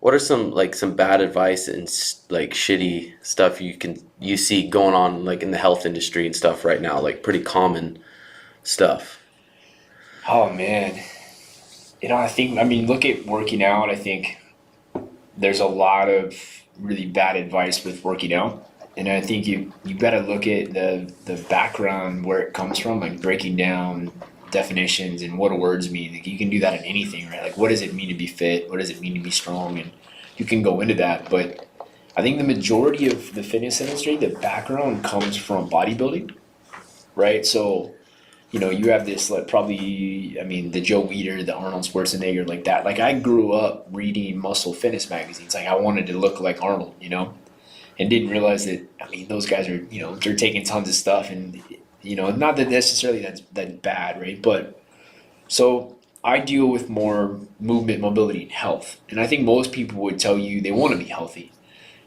what are some bad advice and like shitty stuff you see going on like in the health industry and stuff right now, like pretty common stuff. Oh man, I mean, look at working out. I think there's a lot of really bad advice with working out, and I think you got to look at the background where it comes from, like breaking down definitions and what words mean. Like you can do that in anything, right? Like what does it mean to be fit? What does it mean to be strong? And you can go into that, but I think the majority of the fitness industry, the background comes from bodybuilding, right? So you have this like probably, I mean, the Joe Weider, the Arnold Schwarzenegger, like that. Like I grew up reading muscle fitness magazines. Like I wanted to look like Arnold, and didn't realize that. I mean, those guys are, they're taking tons of stuff, and not that necessarily that's bad, right? But so I deal with more movement, mobility, and health, and I think most people would tell you they want to be healthy,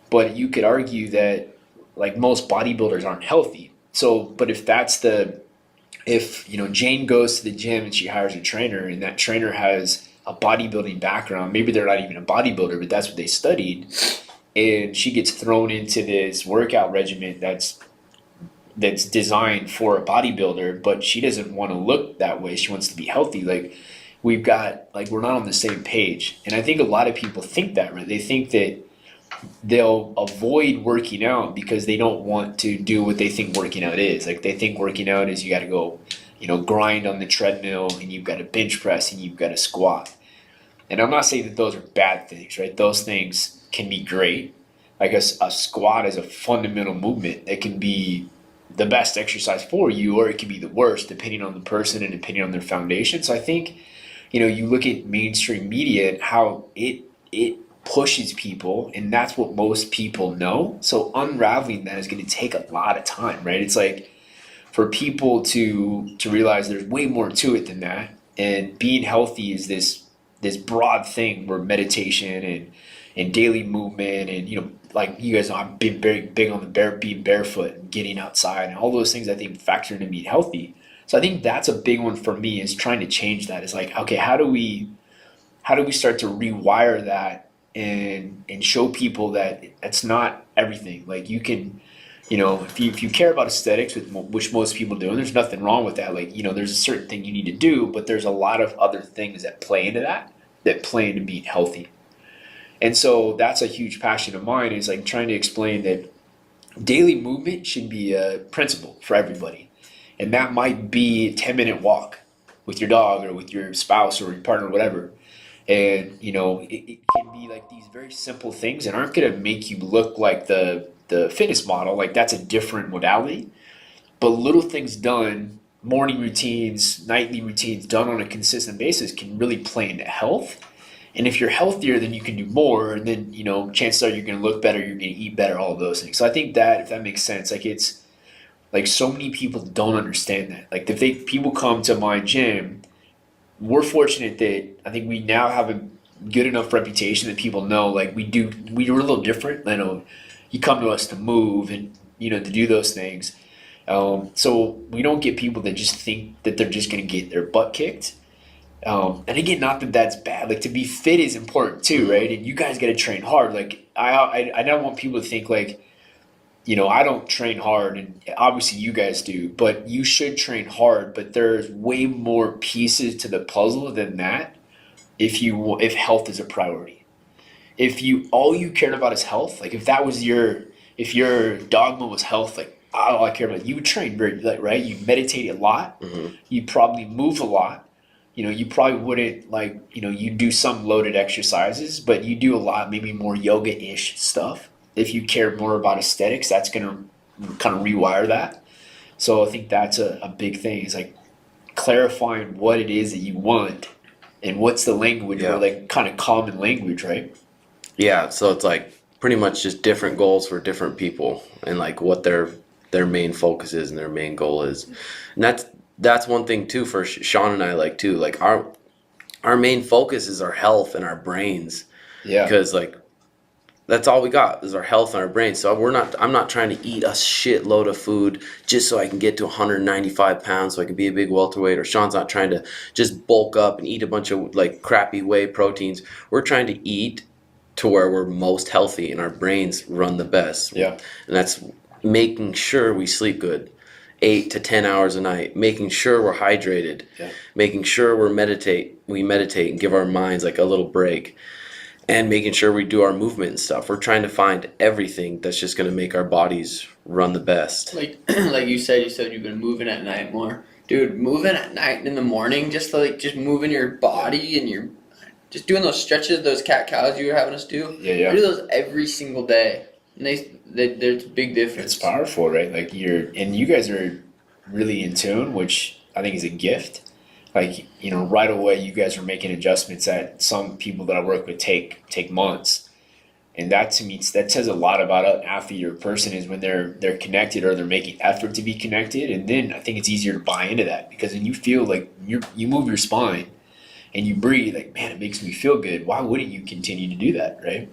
but you could argue that like most bodybuilders aren't healthy. So, but if Jane goes to the gym and she hires a trainer and that trainer has a bodybuilding background, maybe they're not even a bodybuilder, but that's what they studied, and she gets thrown into this workout regimen that's designed for a bodybuilder, but she doesn't want to look that way. She wants to be healthy. Like we're not on the same page. And I think a lot of people think that, right? They think that they'll avoid working out because they don't want to do what they think working out is. Like they think working out is you got to go, grind on the treadmill and you've got to bench press and you've got to squat. And I'm not saying that those are bad things, right? Those things can be great. Like a squat is a fundamental movement that can be the best exercise for you, or it can be the worst depending on the person and depending on their foundation. So I think, you look at mainstream media and how it pushes people, and that's what most people know. So unraveling that is going to take a lot of time, right? It's like for people to realize there's way more to it than that, and being healthy is this broad thing where meditation and daily movement and like you guys know I've been very big on being barefoot and getting outside and all those things I think factor into being healthy. So I think that's a big one for me is trying to change that. It's like, okay, how do we start to rewire that and show people that it's not everything. Like you can, if you care about aesthetics, which most people do, and there's nothing wrong with that. Like, there's a certain thing you need to do, but there's a lot of other things that play into that play into being healthy. And so that's a huge passion of mine is like trying to explain that daily movement should be a principle for everybody. And that might be a 10-minute walk with your dog or with your spouse or your partner or whatever. And it can be like these very simple things and aren't going to make you look like the fitness model. Like that's a different modality, but little things done, morning routines, nightly routines done on a consistent basis can really play into health. And if you're healthier, then you can do more, and then chances are you're going to look better, you're going to eat better, all of those things. So I think that if that makes sense, like it's like so many people don't understand that. Like if people come to my gym, we're fortunate that I think we now have a good enough reputation that people know like we're a little different. I know you come to us to move and to do those things. So we don't get people that just think that they're just going to get their butt kicked. And again, not that that's bad. Like to be fit is important too, right? And you guys got to train hard. Like I don't want people to think like I don't train hard, and obviously you guys do, but you should train hard. But there's way more pieces to the puzzle than that. If health is a priority, if you all you cared about is health, like if your dogma was health, like all I care about, you would train very like right. You meditate a lot. Mm-hmm. You probably move a lot. You probably wouldn't like you do some loaded exercises, but you do a lot, maybe more yoga-ish stuff. If you care more about aesthetics, that's going to kind of rewire that. So I think that's a big thing. Is like clarifying what it is that you want and what's the language or Yeah. like kind of common language, right? Yeah, so it's like pretty much just different goals for different people and like what their main focus is and their main goal is. And that's one thing too for Sean and I like too. Like our main focus is our health and our brains Yeah. because like that's all we got is our health and our brains. So I'm not trying to eat a shitload of food just so I can get to 195 pounds so I can be a big welterweight. Or Sean's not trying to just bulk up and eat a bunch of like crappy whey proteins. We're trying to eat to where we're most healthy and our brains run the best. Yeah. And that's making sure we sleep good, 8 to 10 hours a night, making sure we're hydrated, making sure we meditate and give our minds like a little break, and making sure we do our movement and stuff. We're trying to find everything that's just going to make our bodies run the best. Like you said you've been moving at night more. Dude, moving at night and in the morning, just moving your body and you're just doing those stretches, those cat cows you were having us do. Yeah. I do those every single day. And there's a big difference. It's powerful, right? Like you guys are really in tune, which I think is a gift. Like, right away you guys are making adjustments that some people that I work with take months. And that to me, that says a lot about an athlete or a person is when they're connected or they're making effort to be connected. And then I think it's easier to buy into that, because when you feel like you move your spine and you breathe, like, man, it makes me feel good. Why wouldn't you continue to do that, right?